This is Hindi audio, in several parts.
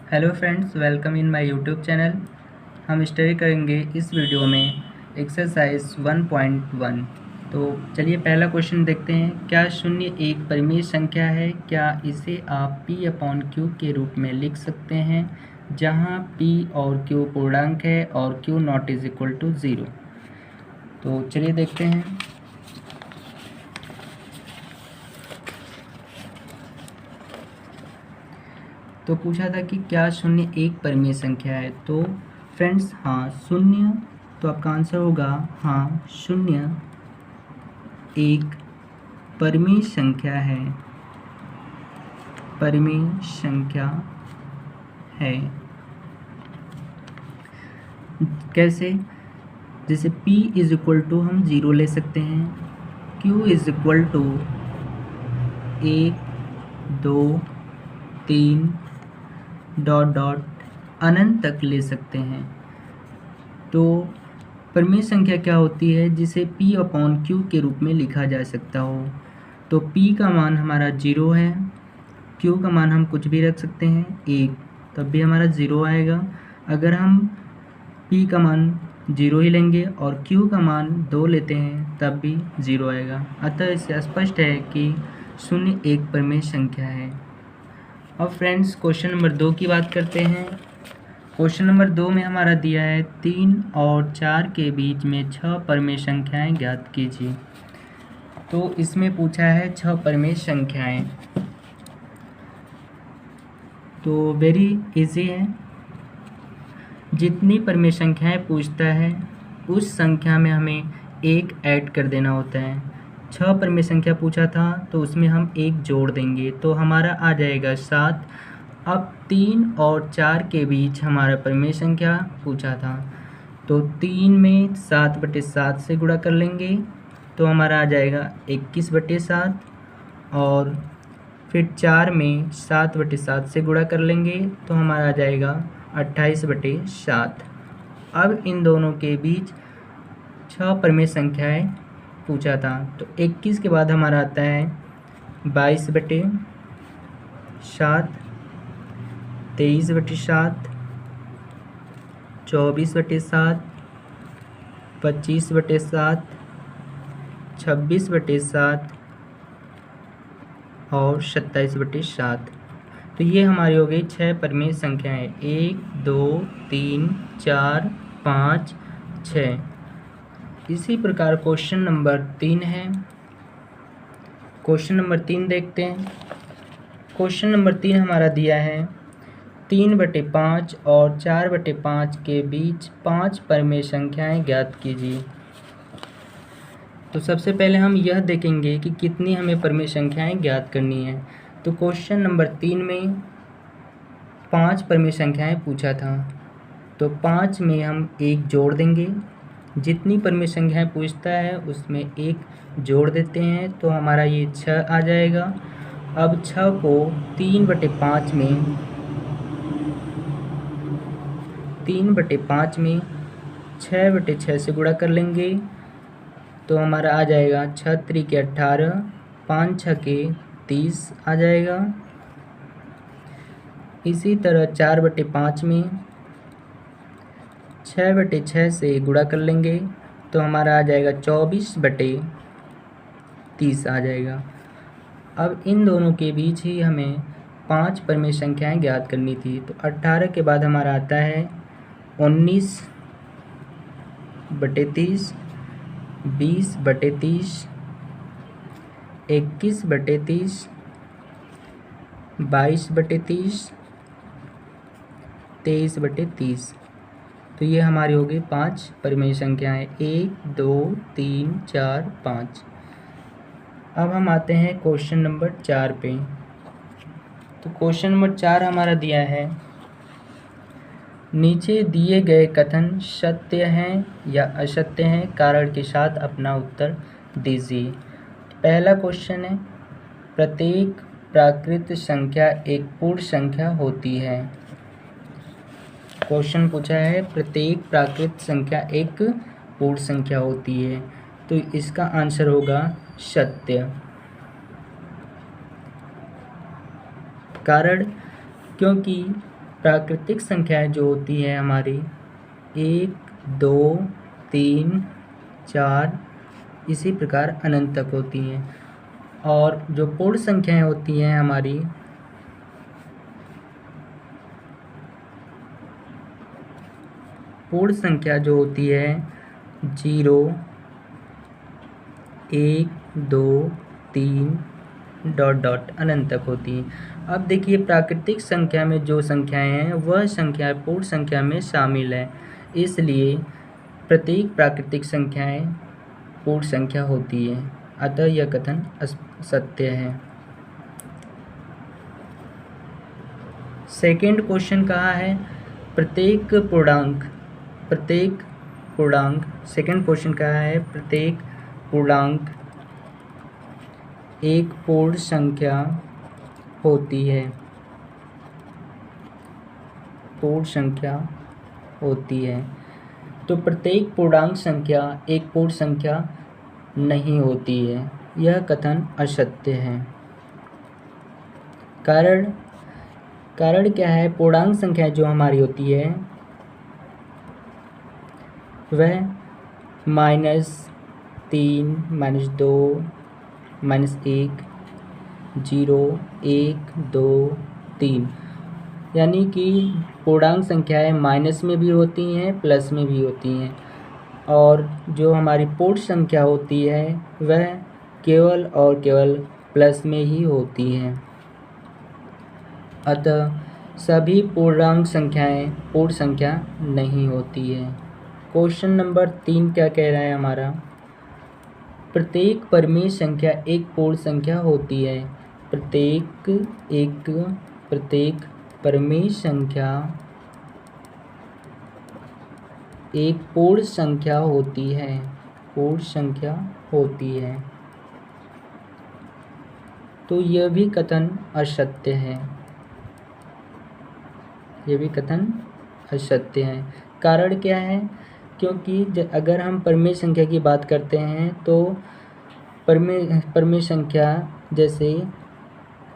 Hello friends, welcome in my YouTube channel. हम स्टडी करेंगे इस वीडियो में एक्सरसाइज 1.1। तो चलिए पहला क्वेश्चन देखते हैं। क्या शून्य एक परिमेय संख्या है? क्या इसे आप P/Q के रूप में लिख सकते हैं, जहां P और Q पूर्णांक है और Q not is equal to 0। तो चलिए देखते हैं। तो पूछा था कि क्या शून्य एक परिमेय संख्या है। तो फ्रेंड्स, हाँ शून्य, तो आपका आंसर होगा हाँ, शून्य एक परिमेय संख्या है। परिमेय संख्या है। कैसे? जैसे P इज इक्वल टू हम 0 ले सकते हैं, Q is equal to 1 2 3 dot dot अनंत तक ले सकते हैं। तो परिमेय संख्या क्या होती है जिसे P/Q के रूप में लिखा जा सकता हो। तो P का मान हमारा 0 है, Q का मान हम कुछ भी रख सकते हैं 1, तब भी हमारा 0 आएगा। अगर हम P का मान 0 ही लेंगे और Q का मान 2 लेते हैं तब भी 0 आएगा। अतः इससे स्पष्ट है कि शून्य एक परिमेय संख्या है। अब फ्रेंड्स, क्वेश्चन नंबर 2 की बात करते हैं। क्वेश्चन नंबर 2 में हमारा दिया है 3 और 4 के बीच में 6 परिमेय संख्याएं ज्ञात कीजिए। तो इसमें पूछा है 6 परिमेय संख्याएं। तो वेरी इजी है। जितनी परिमेय संख्याएं पूछता है उस संख्या में हमें एक ऐड कर देना होता है। 6 परिमेय संख्या पूछा था तो उसमें हम एक जोड़ देंगे तो हमारा आ जाएगा 7। अब 3 और 4 के बीच हमारा परिमेय संख्या पूछा था, तो 3 में 7/7 से गुणा कर लेंगे तो हमारा आ जाएगा 21/7, और फिर 4 में 7/7 से गुणा कर लेंगे तो हमारा आ जाएगा 28/7। अब इन दोनों के बीच 6 परिमेय संख्याएं पूछा था, तो 21 के बाद हमारा आता है 22/7, 23/7, 24/7, 25/7, 26/7 और 27/7। तो ये हमारी हो गई 6 परिमेय संख्याएं, 1 2 3 4 5 6। इसी प्रकार क्वेश्चन नंबर 3 है। क्वेश्चन नंबर 3 देखते हैं। क्वेश्चन नंबर 3 हमारा दिया है 3/5 और 4/5 के बीच 5 परिमेय संख्याएं ज्ञात कीजिए। तो सबसे पहले हम यह देखेंगे कि कितनी हमें परिमेय संख्याएं ज्ञात करनी है। तो क्वेश्चन नंबर 3 में 5 परिमेय संख्याएं पूछा था, तो 5 में हम एक जोड़ देंगे। जितनी परिमेय संख्याएं पूछता है उसमें एक जोड़ देते हैं तो हमारा ये 6 आ जाएगा। अब 6 को 3/5 में 6/6 से गुणा कर लेंगे तो हमारा आ जाएगा 6 त्रिक 18, 5 छके 30 आ जाएगा। इसी तरह 4/5 में 6/6 से गुणा कर लेंगे तो हमारा आ जाएगा 24/30 आ जाएगा। अब इन दोनों के बीच ही हमें 5 परिमेय संख्याएं ज्ञात करनी थी। तो 18 के बाद हमारा आता है 19/30, 20/30, 21/30, 22/30, 23/30। तो ये हमारी हो गई 5 परिमेय संख्याएं, 1 2 3 4 5। अब हम आते हैं क्वेश्चन नंबर 4 पे। तो क्वेश्चन नंबर 4 हमारा दिया है नीचे दिए गए कथन सत्य हैं या असत्य हैं, कारण के साथ अपना उत्तर दीजिए। पहला क्वेश्चन है प्रत्येक प्राकृत संख्या एक पूर्ण संख्या होती है। क्वेश्चन पूछा है प्रत्येक प्राकृत संख्या एक पूर्ण संख्या होती है, तो इसका आंसर होगा सत्य। कारण, क्योंकि प्राकृतिक संख्याएं जो होती हैं हमारी 1, 2, 3, 4 इसी प्रकार अनंत तक होती हैं। और जो पूर्ण संख्याएं होती हैं हमारी पूर्ण संख्या जो होती है 0, 1, 2, 3 ... अनंत तक होती हैं। अब देखिए प्राकृतिक संख्या में जो संख्याएं हैं वह संख्याएं पूर्ण संख्या में शामिल है, इसलिए प्रत्येक प्राकृतिक संख्याएं पूर्ण संख्या होती है, अतः यह कथन सत्य है। सेकंड क्वेश्चन कहा है प्रत्येक पूर्णांक सेकंड क्वेश्चन कहा है प्रत्येक पूर्णांक एक पूर्ण संख्या होती है। तो प्रत्येक पूर्णांक संख्या एक पूर्ण संख्या नहीं होती है, यह कथन असत्य है। कारण क्या है? पूर्णांक संख्या जो हमारी होती है वह -3, -2, -1, 0, 1, 2, 3 यानी कि पूर्णांक संख्याएं माइनस में भी होती हैं, प्लस में भी होती हैं, और जो हमारी पूर्ण संख्या होती है वह केवल और केवल प्लस में ही होती हैं। अतः सभी पूर्णांक संख्याएं पूर्ण संख्या नहीं होती है। क्वेश्चन नंबर 3 क्या कह रहा है हमारा? प्रत्येक परिमेय संख्या एक पूर्ण संख्या होती है। प्रत्येक परिमेय संख्या एक पूर्ण संख्या होती है। तो यह भी कथन असत्य है। कारण क्या है? क्योंकि अगर हम परिमेय संख्या की बात करते हैं तो परिमेय संख्या जैसे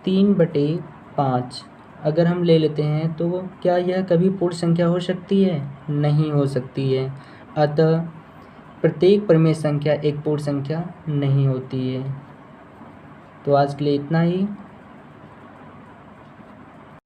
3/5 अगर हम ले लेते हैं तो क्या यह कभी पूर्ण संख्या हो सकती है? नहीं हो सकती है। अतः प्रत्येक परिमेय संख्या एक पूर्ण संख्या नहीं होती है। तो आज के लिए इतना ही।